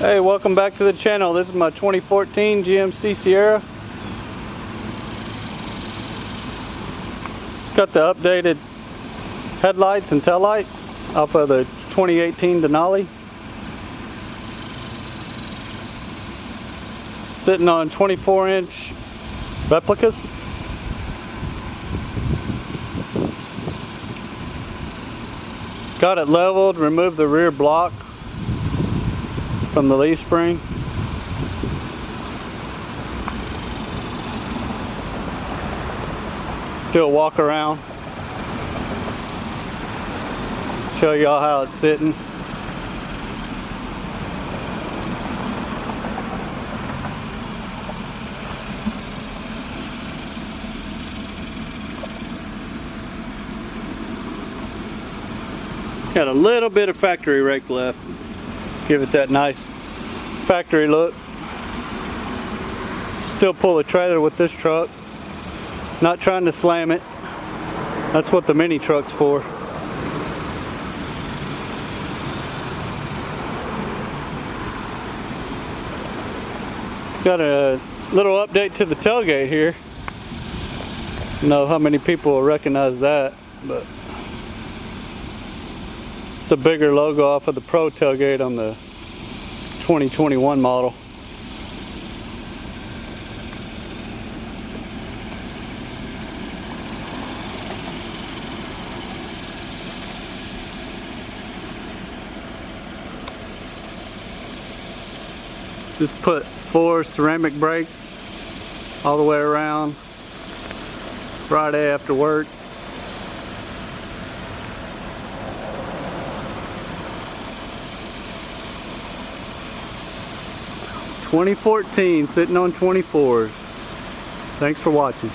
Hey, welcome back to the channel. This is my 2014 GMC Sierra. It's got the updated headlights and taillights off of the 2018 Denali. Sitting on 24-inch replicas. Got it leveled, removed the rear block from the leaf spring. Do a walk around. Show y'all how it's sitting. Got a little bit of factory rake left. Give it that nice factory look. Still pull a trailer with this truck. Not trying to slam it. That's what the mini truck's for. Got a little update to the tailgate here. I don't know how many people will recognize that, but it's the bigger logo off of the Pro tailgate on the 2021 model. Just put 4 ceramic brakes all the way around Friday after work. '14, sitting on 24s. Thanks for watching.